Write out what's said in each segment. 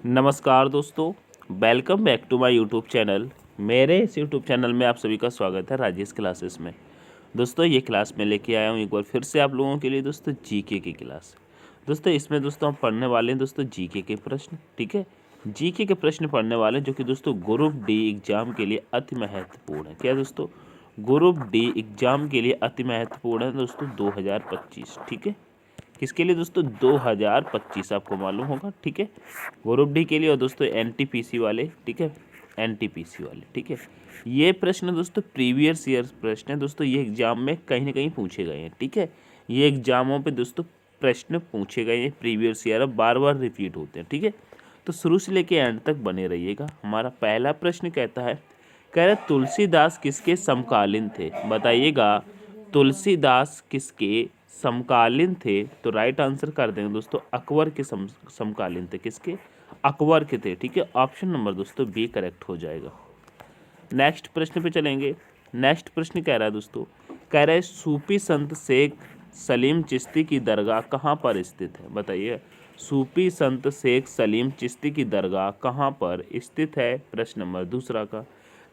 नमस्कार दोस्तों, welcome back to my YouTube channel. मेरे इस यूट्यूब चैनल में आप सभी का स्वागत है राजेश क्लासेस में। दोस्तों ये क्लास में लेके आया हूँ एक बार फिर से आप लोगों के लिए दोस्तों जीके की क्लास। दोस्तों इसमें दोस्तों हम पढ़ने वाले हैं दोस्तों जीके के प्रश्न। ठीक है, जीके के प्रश्न पढ़ने वाले हैं जो कि दोस्तों ग्रुप डी एग्जाम के लिए अति महत्वपूर्ण है। क्या दोस्तों, ग्रुप डी एग्जाम के लिए अति महत्वपूर्ण है दोस्तों 2025। ठीक है, किसके लिए दोस्तों 2025 आपको मालूम होगा। ठीक है, ग्रुप डी के लिए और दोस्तों एनटीपीसी वाले। ठीक है, एनटीपीसी वाले। ठीक है, ये प्रश्न दोस्तों प्रीवियस ईयर प्रश्न है दोस्तों, ये एग्जाम में कहीं ना कहीं पूछे गए हैं। ठीक है, ये एग्जामों पे दोस्तों प्रश्न पूछे गए हैं प्रीवियस ईयर, अब बार बार रिपीट होते हैं। ठीक है, तो शुरू से लेके एंड तक बने रहिएगा। हमारा पहला प्रश्न कहता है, कह रहे तुलसीदास किसके समकालीन थे, बताइएगा। तुलसीदास किसके समकालीन थे, तो राइट आंसर कर देंगे दोस्तों अकबर के समकालीन थे। किसके? अकबर के थे। ठीक है, ऑप्शन नंबर दोस्तों बी करेक्ट हो जाएगा। नेक्स्ट प्रश्न पे चलेंगे। नेक्स्ट प्रश्न कह रहा है दोस्तों, कह रहा है सूफी संत शेख सलीम चिश्ती की दरगाह कहाँ पर स्थित है, बताइए। सूफी संत शेख सलीम चिश्ती की दरगाह कहाँ पर स्थित है, प्रश्न नंबर दूसरा का।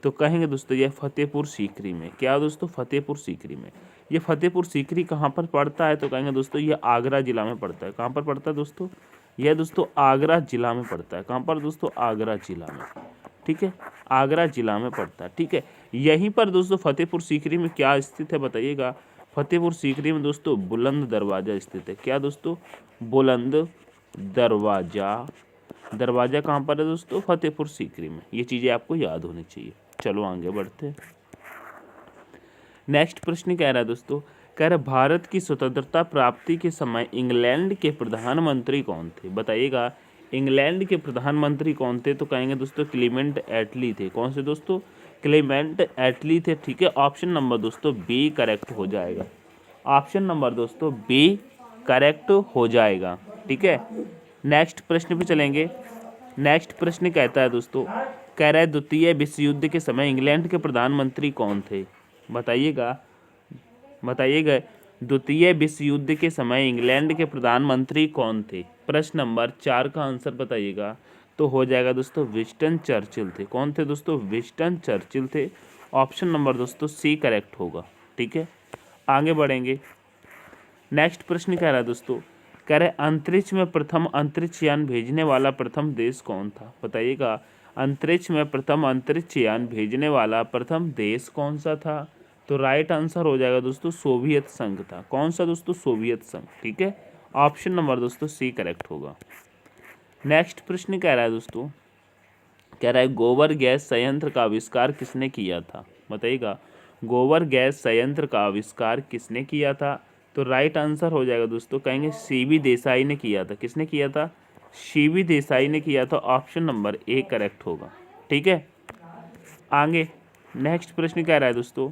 तो कहेंगे दोस्तों यह फतेहपुर सीकरी में। क्या दोस्तों, फतेहपुर सीकरी में। ये फतेहपुर सीकरी कहाँ पर पड़ता है, तो कहेंगे दोस्तों ये आगरा जिला में पड़ता है। कहाँ पर पड़ता है दोस्तों, यह दोस्तों आगरा जिला में पड़ता है। कहाँ पर दोस्तों, आगरा जिला में। ठीक है, आगरा जिला में पड़ता है। ठीक है, यहीं पर दोस्तों फतेहपुर सीकरी में क्या स्थित है, बताइएगा। फतेहपुर सीकरी में दोस्तों बुलंद दरवाजा स्थित है। क्या दोस्तों, बुलंद दरवाजा। दरवाजा कहाँ पर है दोस्तों, फतेहपुर सीकरी में। ये चीज़ें आपको याद होनी चाहिए। चलो आगे बढ़ते हैं। नेक्स्ट प्रश्न कह रहा है दोस्तों, कह रहा है भारत की स्वतंत्रता प्राप्ति के समय इंग्लैंड के प्रधानमंत्री कौन थे, बताइएगा। इंग्लैंड के प्रधानमंत्री कौन थे, तो कहेंगे दोस्तों क्लीमेंट एटली थे। कौन से दोस्तों, क्लीमेंट एटली थे। ठीक है, ऑप्शन नंबर दोस्तों बी करेक्ट हो जाएगा। ऑप्शन नंबर दोस्तों बी करेक्ट हो जाएगा। ठीक है, नेक्स्ट प्रश्न पे चलेंगे। नेक्स्ट प्रश्न कहता है दोस्तों, कह रहा है द्वितीय विश्व युद्ध के समय इंग्लैंड के प्रधानमंत्री कौन थे, बताइएगा। बताइएगा द्वितीय विश्व युद्ध के समय इंग्लैंड के प्रधानमंत्री कौन थे, प्रश्न नंबर 4 का आंसर बताइएगा। तो हो जाएगा दोस्तों विंस्टन चर्चिल थे। कौन थे दोस्तों, विंस्टन चर्चिल थे। ऑप्शन नंबर दोस्तों सी करेक्ट होगा। ठीक है, आगे बढ़ेंगे। नेक्स्ट प्रश्न कह रहा है दोस्तों, कह रहे अंतरिक्ष में प्रथम अंतरिक्ष यान भेजने वाला प्रथम देश कौन था, बताइएगा। अंतरिक्ष में प्रथम अंतरिक्ष यान भेजने वाला प्रथम देश कौन सा था, तो राइट आंसर हो जाएगा दोस्तों सोवियत संघ था। कौन सा दोस्तों, सोवियत संघ। ठीक है, ऑप्शन नंबर दोस्तों सी करेक्ट होगा। नेक्स्ट प्रश्न कह रहा है दोस्तों, कह रहा है गोबर गैस संयंत्र का आविष्कार किसने किया था, बताइएगा। गोबर गैस संयंत्र का आविष्कार किसने किया था, तो राइट आंसर हो जाएगा दोस्तों, कहेंगे सीवी देसाई ने किया था। किसने किया था, सीवी देसाई ने किया था। ऑप्शन नंबर ए करेक्ट होगा। ठीक है, आगे नेक्स्ट प्रश्न कह रहा है दोस्तों,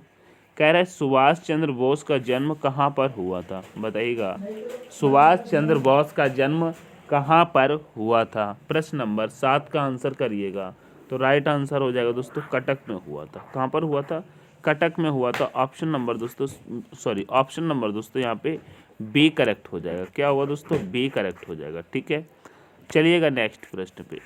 कह रहा है सुभाष चंद्र बोस का जन्म कहाँ पर हुआ था, बताइएगा। सुभाष चंद्र बोस का जन्म कहाँ पर हुआ था, प्रश्न नंबर 7 का आंसर करिएगा। तो राइट आंसर हो जाएगा दोस्तों कटक में हुआ था। कहाँ पर हुआ था, कटक में हुआ था। ऑप्शन नंबर दोस्तों ऑप्शन नंबर दोस्तों यहाँ पे बी करेक्ट हो जाएगा। क्या हुआ दोस्तों, बी करेक्ट हो जाएगा। ठीक है, चलिएगा नेक्स्ट प्रश्न पे।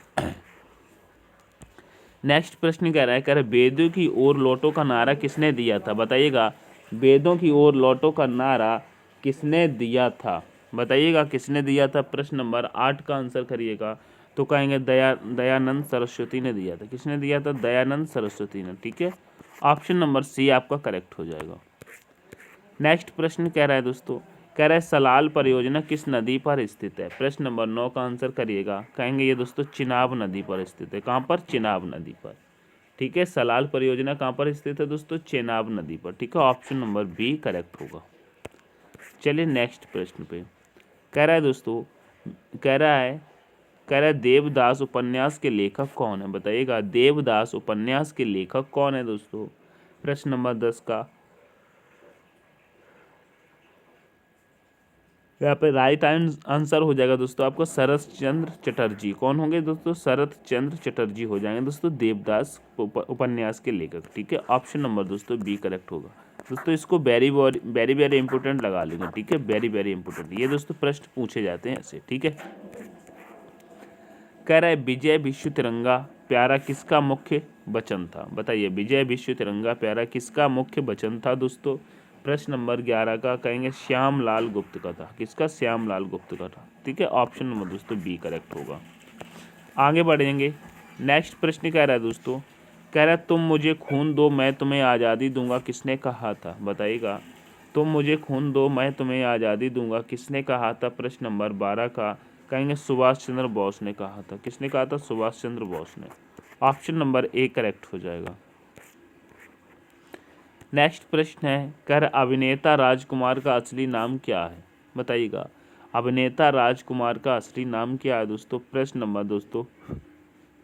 नेक्स्ट प्रश्न कह रहा है, कह रहा है वेदों की ओर लौटो का नारा किसने दिया था, बताइएगा। वेदों की ओर लौटो का नारा किसने दिया था, बताइएगा किसने दिया था। प्रश्न नंबर 8 का आंसर करिएगा। तो कहेंगे दयानंद सरस्वती ने दिया था। किसने दिया था, दयानंद सरस्वती ने। ठीक है, ऑप्शन नंबर सी आपका करेक्ट हो जाएगा। नेक्स्ट प्रश्न कह रहा है दोस्तों, कह रहा है सलाल परियोजना किस नदी पर स्थित है, प्रश्न नंबर 9 का आंसर करिएगा। कहेंगे ये दोस्तों चिनाब नदी पर स्थित है। कहाँ पर, चिनाब नदी पर। ठीक है, सलाल परियोजना कहाँ पर स्थित है दोस्तों, चिनाब नदी पर। ठीक है, ऑप्शन नंबर बी करेक्ट होगा। चलिए नेक्स्ट प्रश्न पे। कह रहा है दोस्तों, कह रहा है देवदास उपन्यास के लेखक कौन है, बताइएगा। देवदास उपन्यास के लेखक कौन है दोस्तों, प्रश्न नंबर 10 का। यहाँ पे राइट आंसर हो जाएगा दोस्तों आपका शरत चंद्र चटर्जी। कौन होंगे दोस्तों, शरत चंद्र चटर्जी हो जाएंगे दोस्तों देवदास उपन्यास के लेखक। ठीक है, ऑप्शन नंबर दोस्तों बी करेक्ट होगा। दोस्तों इसको वेरी वेरी वेरी इंपॉर्टेंट लगा लेंगे। ठीक है, वेरी वेरी इंपॉर्टेंट, ये दोस्तों प्रश्न पूछे जाते हैं ऐसे। ठीक है, कह रहा है विजय विश्व तिरंगा प्यारा किसका मुख्य वचन था? बताइए, विजय विश्व तिरंगा प्यारा किसका मुख्य वचन था दोस्तों? प्रश्न नंबर 11 का कहेंगे श्यामलाल गुप्त का था। किसका? श्यामलाल गुप्त का था। ठीक है, ऑप्शन नंबर दोस्तों बी करेक्ट होगा। आगे बढ़ेंगे। नेक्स्ट प्रश्न कह रहा है दोस्तों, कह रहा है तुम मुझे खून दो मैं तुम्हें आज़ादी दूंगा किसने कहा था? बताइएगा, तुम मुझे खून दो मैं तुम्हें आज़ादी दूंगा किसने कहा था? प्रश्न नंबर 12 का कहेंगे सुभाष चंद्र बोस ने कहा था। किसने कहा था? सुभाष चंद्र बोस ने। ऑप्शन नंबर ए करेक्ट हो जाएगा। नेक्स्ट प्रश्न है, कर अभिनेता राजकुमार का असली नाम क्या है? बताइएगा, अभिनेता राजकुमार का असली नाम क्या है दोस्तों? प्रश्न नंबर दोस्तों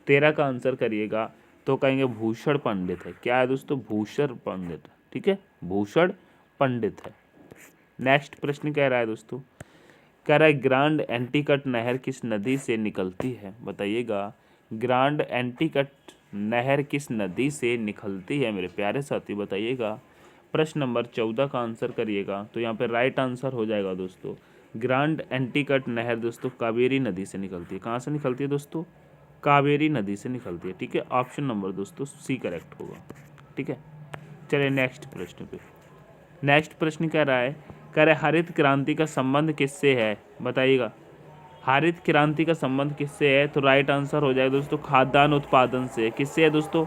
13 का आंसर करिएगा तो कहेंगे भूषण पंडित है। क्या है दोस्तों? भूषण पंडित। ठीक है, भूषण पंडित है। नेक्स्ट प्रश्न कह रहा है दोस्तों, कह रहा है ग्रांड एंटीकट नहर किस नदी से निकलती है? बताइएगा, ग्रांड एंटीकट नहर किस नदी से निकलती है मेरे प्यारे साथी? बताइएगा। प्रश्न नंबर 14 का आंसर करिएगा तो यहाँ पे राइट आंसर हो जाएगा दोस्तों, ग्रांड एंटीकट नहर दोस्तों कावेरी नदी से निकलती है। कहाँ से निकलती है दोस्तों? कावेरी नदी से निकलती है। ठीक है, ऑप्शन नंबर दोस्तों सी करेक्ट होगा। ठीक है, चलिए नेक्स्ट प्रश्न पे। नेक्स्ट प्रश्न कह रहा है, कह रहा है हरित क्रांति का संबंध किससे है? बताइएगा, हरित क्रांति का संबंध किससे है? तो राइट आंसर हो जाएगा दोस्तों खाद्यान्न उत्पादन से। किससे है दोस्तों?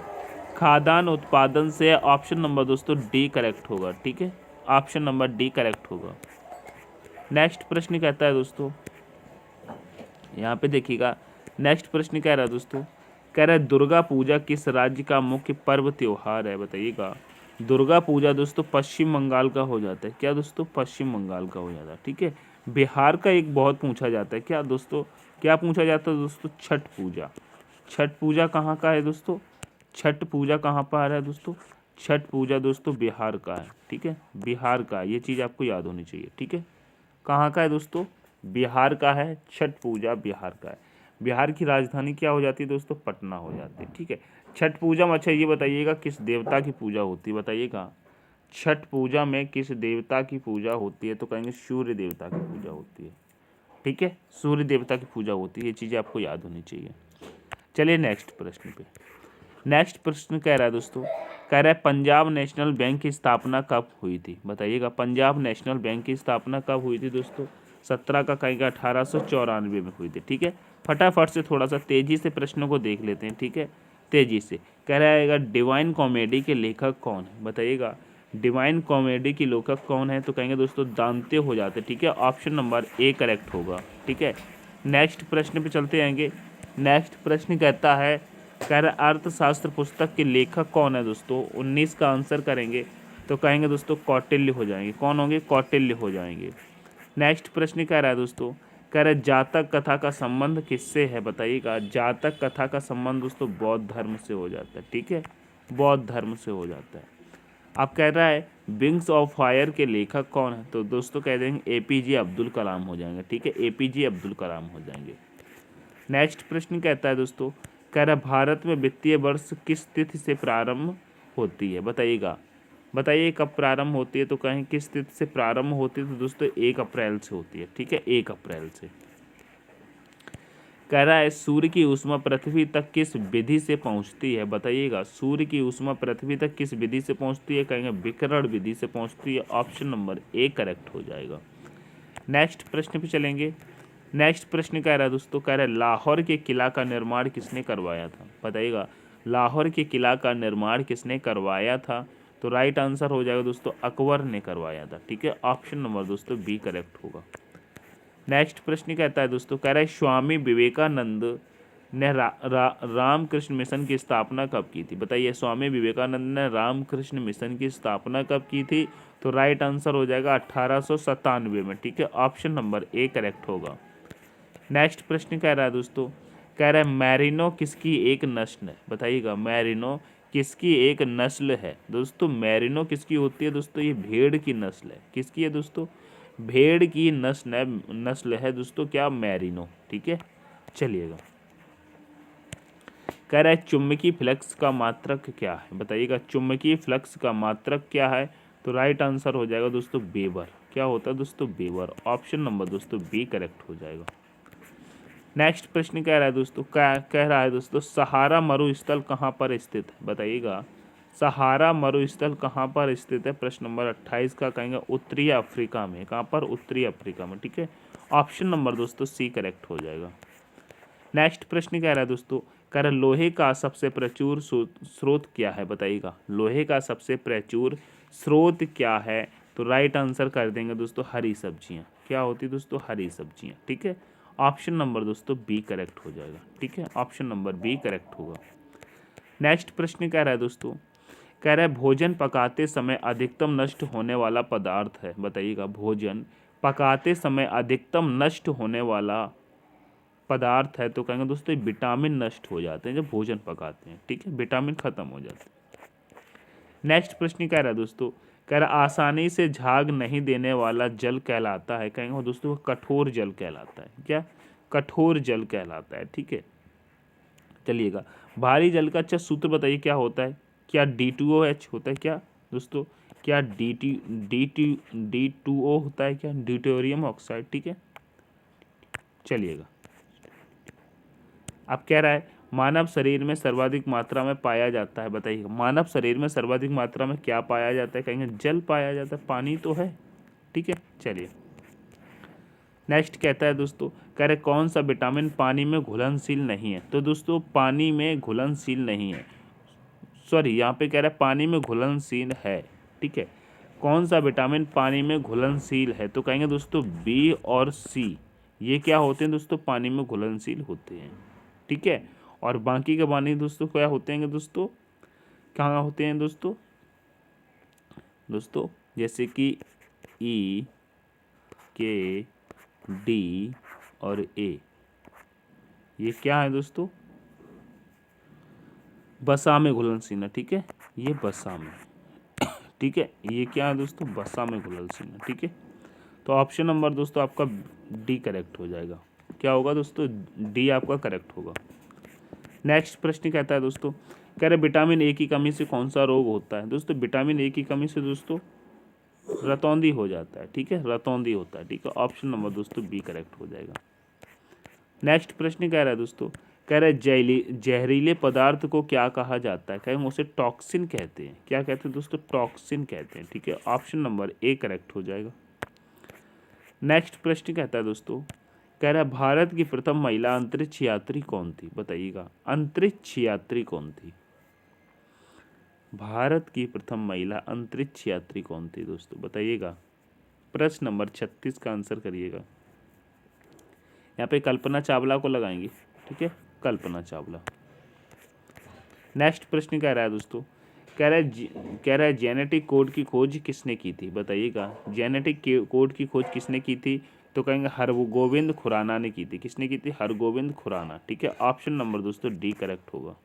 खाद्यान्न उत्पादन से। ऑप्शन नंबर दोस्तों डी करेक्ट होगा। ठीक है, ऑप्शन नंबर डी करेक्ट होगा। नेक्स्ट प्रश्न कहता है दोस्तों, यहाँ पे देखिएगा, नेक्स्ट प्रश्न कह रहा है दोस्तों, कह रहा है दुर्गा पूजा किस राज्य का मुख्य पर्व त्योहार है? बताइएगा, दुर्गा पूजा दोस्तों पश्चिम बंगाल का हो जाता है। क्या दोस्तों? पश्चिम बंगाल का हो जाता है। ठीक है, बिहार का एक बहुत पूछा जाता है। क्या दोस्तों? क्या पूछा जाता है दोस्तों? छठ पूजा। छठ पूजा कहाँ का है दोस्तों? छठ पूजा कहाँ पर आ रहा है दोस्तों? छठ पूजा दोस्तों बिहार का है। ठीक है, बिहार का, ये चीज़ आपको याद होनी चाहिए। ठीक है, कहाँ का है दोस्तों? बिहार का है। छठ पूजा बिहार का है। बिहार की राजधानी क्या हो जाती है दोस्तों? पटना हो जाती है। ठीक है, छठ पूजा में अच्छा ये बताइएगा किस देवता की पूजा होती है? बताइएगा, छठ पूजा में किस देवता की पूजा होती है? तो कहेंगे सूर्य देवता की पूजा होती है। ठीक है, सूर्य देवता की पूजा होती है। ये चीज़ें आपको याद होनी चाहिए। चलिए नेक्स्ट प्रश्न पे। नेक्स्ट प्रश्न कह रहा है दोस्तों, कह रहा है पंजाब नेशनल बैंक की स्थापना कब हुई थी? बताइएगा, पंजाब नेशनल बैंक की स्थापना कब हुई थी दोस्तों? 17 का कहेगा 1894 में हुई थी। ठीक है, फटाफट से थोड़ा सा तेजी से प्रश्नों को देख लेते हैं। ठीक है, तेजी से। कह रहा है डिवाइन कॉमेडी के लेखक कौन है? बताइएगा, डिवाइन कॉमेडी की लेखक कौन है? तो कहेंगे दोस्तों दांते हो जाते। ठीक है, ऑप्शन नंबर ए करेक्ट होगा। ठीक है, नेक्स्ट प्रश्न पे चलते आएंगे। नेक्स्ट प्रश्न कहता है, कह रहा है अर्थशास्त्र पुस्तक के लेखक कौन है दोस्तों? 19 का आंसर करेंगे तो कहेंगे दोस्तों कौटिल्य हो जाएंगे। कौन होंगे? कौटिल्य हो जाएंगे। नेक्स्ट प्रश्न कह रहा है दोस्तों, कह रहा है जातक कथा का संबंध किससे है? बताइएगा, जातक कथा का संबंध दोस्तों बौद्ध धर्म से हो जाता है। ठीक है, बौद्ध धर्म से हो जाता है। अब कह रहा है विंग्स ऑफ फायर के लेखक कौन है? तो दोस्तों कह देंगे एपीजे अब्दुल कलाम हो जाएंगे। ठीक है, एपीजे अब्दुल कलाम हो जाएंगे। नेक्स्ट प्रश्न कहता है दोस्तों, कह रहा है भारत में वित्तीय वर्ष किस तिथि से प्रारंभ होती है? बताइएगा, बताइए कब प्रारंभ होती है? तो कहें किस तिथि से प्रारंभ होती है? तो दोस्तों 1 अप्रैल से होती है। ठीक है, 1 अप्रैल से। कह रहा है सूर्य की ऊष्मा पृथ्वी तक किस विधि से पहुंचती है? बताइएगा, सूर्य की ऊष्मा पृथ्वी तक किस विधि से पहुंचती है? कहेंगे विकिरण विधि से पहुंचती है। ऑप्शन नंबर ए करेक्ट हो जाएगा। नेक्स्ट प्रश्न पे चलेंगे। नेक्स्ट प्रश्न कह रहा है दोस्तों, कह रहा है लाहौर के किला का निर्माण किसने करवाया था? बताइएगा, लाहौर के किला का निर्माण किसने करवाया था? तो राइट आंसर हो जाएगा दोस्तों अकबर ने करवाया था। ठीक है, ऑप्शन नंबर दोस्तों बी करेक्ट होगा। नेक्स्ट प्रश्न कहता है दोस्तों, कह रहा है स्वामी विवेकानंद ने रामकृष्ण मिशन की स्थापना कब की थी? बताइए, स्वामी विवेकानंद ने रामकृष्ण मिशन की स्थापना कब की थी? तो राइट आंसर हो जाएगा 1897 में। ठीक है, ऑप्शन नंबर ए करेक्ट होगा। नेक्स्ट प्रश्न कह रहा है दोस्तों, कह रहा है मैरिनो किसकी एक नस्ल है? बताइएगा, मैरिनो किसकी एक नस्ल है? दोस्तों मैरिनो किसकी होती है दोस्तों? ये भेड़ की नस्ल है। किसकी है दोस्तों? भेड़ की नस्ल है दोस्तों क्या? मैरिनो। ठीक है, चलिएगा। कह रहा है चुंबकीय फ्लक्स का मात्रक क्या है? बताइएगा, चुंबकीय फ्लक्स का मात्रक क्या है? तो राइट आंसर हो जाएगा दोस्तों वेबर। क्या होता है दोस्तों? वेबर। ऑप्शन नंबर दोस्तों बी करेक्ट हो जाएगा। नेक्स्ट प्रश्न कह रहा है दोस्तों, क्या कह रहा है दोस्तों, सहारा मरुस्थल कहाँ पर स्थित है, बताइएगा। सहारा मरुस्थल कहाँ पर स्थित है, प्रश्न नंबर 28 का कहेंगे उत्तरी अफ्रीका में। कहाँ पर, उत्तरी अफ्रीका में, ठीक है। ऑप्शन नंबर दोस्तों सी करेक्ट हो जाएगा। नेक्स्ट प्रश्न कह रहा है दोस्तों, कह रहा है लोहे का सबसे प्रचुर स्रोत क्या है, बताइएगा। लोहे का सबसे प्रचुर स्रोत क्या है, तो राइट आंसर कर देंगे दोस्तों हरी सब्जियां। क्या होती है दोस्तों, हरी सब्जियां, ठीक है। ऑप्शन नंबर दोस्तों बी करेक्ट हो जाएगा, ठीक है। ऑप्शन नंबर बी करेक्ट होगा। नेक्स्ट प्रश्न कह रहा है दोस्तों, कह रहा है भोजन पकाते समय अधिकतम नष्ट होने वाला पदार्थ है, बताइएगा। भोजन पकाते समय अधिकतम नष्ट होने वाला पदार्थ है, तो कहेंगे दोस्तों विटामिन नष्ट हो जाते हैं जब भोजन पकाते हैं, ठीक है। विटामिन खत्म हो जाते हैं। नेक्स्ट प्रश्न कह रहा है दोस्तों, कह रहा आसानी से झाग नहीं देने वाला जल कहलाता है, कहेंगे दोस्तों कठोर जल कहलाता है। क्या, कठोर जल कहलाता है, ठीक है। चलिएगा, भारी जल का अच्छा सूत्र बताइए क्या होता है। क्या D2OH होता है क्या दोस्तों, क्या D2O होता है क्या, ड्यूटेरियम ऑक्साइड, ठीक है। चलिएगा, अब कह रहा है मानव शरीर में सर्वाधिक मात्रा में पाया जाता है, बताइएगा। मानव शरीर में सर्वाधिक मात्रा में क्या पाया जाता है, कहेंगे जल पाया जाता है, पानी तो है, ठीक है। चलिए, नेक्स्ट कहता है दोस्तों, कह रहे कौन सा विटामिन पानी में घुलनशील नहीं है, तो दोस्तों पानी में घुलनशील नहीं है, सॉरी यहाँ पे कह रहा है पानी में घुलनशील है, ठीक है। कौन सा विटामिन पानी में घुलनशील है, तो कहेंगे दोस्तों बी और सी, ये क्या होते हैं दोस्तों, पानी में घुलनशील होते हैं, ठीक है। और बाकी के पानी दोस्तों क्या होते हैं दोस्तों, कहाँ होते हैं दोस्तों, दोस्तों जैसे कि ई, के, डी और ए, ये क्या है दोस्तों, बसा में घुलनशील है, ठीक है। ये बसा में, ठीक है। ये क्या है दोस्तों, बसा में घुलनशील है, ठीक है। तो ऑप्शन नंबर दोस्तों आपका डी करेक्ट हो जाएगा। क्या होगा दोस्तों, डी आपका करेक्ट होगा। नेक्स्ट प्रश्न कहता है दोस्तों, कह रहे विटामिन ए की कमी से कौन सा रोग होता है, दोस्तों विटामिन ए की कमी से दोस्तों रतौंधी हो जाता है, ठीक है। रतौंधी होता है, ठीक है। ऑप्शन नंबर दोस्तों बी करेक्ट हो जाएगा। नेक्स्ट प्रश्न कह रहा है दोस्तों, कह रहा है जहरीले पदार्थ को क्या कहा जाता है, कहेंगे उसे टॉक्सिन कहते हैं। क्या कहते हैं दोस्तों, टॉक्सिन कहते हैं, ठीक है। ऑप्शन नंबर ए करेक्ट हो जाएगा। नेक्स्ट प्रश्न कहता है दोस्तों, कह रहा है भारत की प्रथम महिला अंतरिक्ष यात्री कौन थी, बताइएगा। अंतरिक्ष यात्री कौन थी, भारत की प्रथम महिला अंतरिक्ष यात्री कौन थी दोस्तों, बताइएगा। प्रश्न नंबर 36 का आंसर करिएगा। यहाँ पे कल्पना चावला को लगाएंगे, ठीक है, कल्पना चावला। नेक्स्ट प्रश्न कह रहा है दोस्तों, कह रहा है जेनेटिक कोड की खोज किसने की थी, बताइएगा। जेनेटिक कोड की खोज किसने की थी, तो कहेंगे हरगोविंद खुराना ने की थी। किसने की थी, हरगोविंद खुराना, ठीक है। ऑप्शन नंबर दोस्तों डी करेक्ट होगा।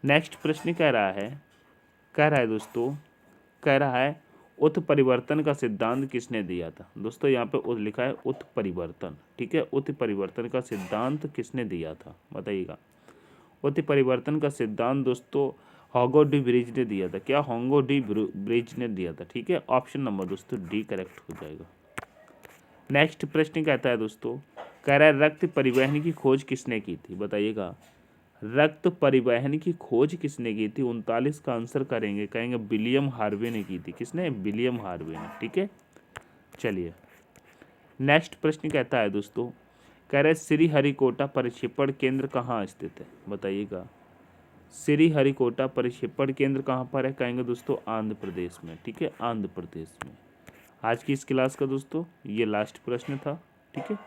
नेक्स्ट प्रश्न कह रहा है दोस्तों, कह रहा है उत्परिवर्तन का सिद्धांत किसने दिया था, दोस्तों यहाँ पे लिखा है उत्परिवर्तन, ठीक है। उत्परिवर्तन का सिद्धांत किसने दिया था, बताइएगा। उत्परिवर्तन का सिद्धांत दोस्तों हॉगो डी ब्रिज ने दिया था। क्या, हॉगो डी ब्रिज ने दिया था, ठीक है। ऑप्शन नंबर दोस्तों डी करेक्ट हो जाएगा। नेक्स्ट प्रश्न कहता है दोस्तों, कह रहा है रक्त परिवहन की खोज किसने की थी, बताइएगा। रक्त परिवहन की खोज किसने की थी, 39 का आंसर करेंगे, कहेंगे विलियम हार्वे ने की थी। किसने, विलियम हार्वे ने, ठीक है। चलिए, नेक्स्ट प्रश्न कहता है दोस्तों, कह रहे श्री हरिकोटा प्रक्षेपण केंद्र कहाँ स्थित है, बताइएगा। श्री हरिकोटा प्रक्षेपण केंद्र कहाँ पर है, कहेंगे दोस्तों आंध्र प्रदेश में, ठीक है, आंध्र प्रदेश में। आज की इस क्लास का दोस्तों ये लास्ट प्रश्न था, ठीक है।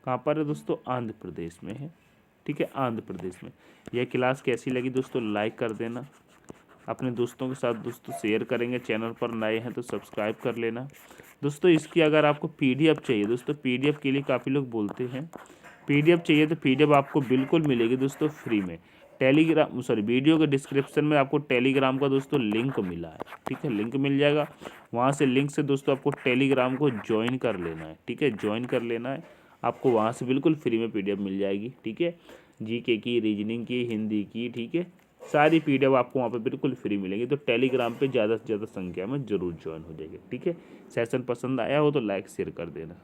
कहाँ पर है दोस्तों, आंध्र प्रदेश में है, ठीक है, आंध्र प्रदेश में। यह क्लास कैसी लगी दोस्तों, लाइक कर देना, अपने दोस्तों के साथ दोस्तों शेयर करेंगे। चैनल पर नए हैं तो सब्सक्राइब कर लेना दोस्तों। इसकी अगर आपको पीडीएफ चाहिए दोस्तों, पीडीएफ के लिए काफ़ी लोग बोलते हैं पीडीएफ चाहिए, तो पीडीएफ आपको बिल्कुल मिलेगी दोस्तों फ्री में। टेलीग्राम, सॉरी, वीडियो के डिस्क्रिप्शन में आपको टेलीग्राम का दोस्तों लिंक मिला है, ठीक है, लिंक मिल जाएगा। वहाँ से लिंक से दोस्तों आपको टेलीग्राम को ज्वाइन कर लेना है, ठीक है, ज्वाइन कर लेना है। आपको वहाँ से बिल्कुल फ्री में पीडीएफ मिल जाएगी, ठीक है। जीके की, रीजनिंग की, हिंदी की, ठीक है, सारी पीडीएफ आपको वहाँ पे बिल्कुल फ्री मिलेंगी। तो टेलीग्राम पे ज़्यादा से ज़्यादा संख्या में जरूर ज्वाइन हो जाएगी, ठीक है। सेशन पसंद आया हो तो लाइक शेयर कर देना।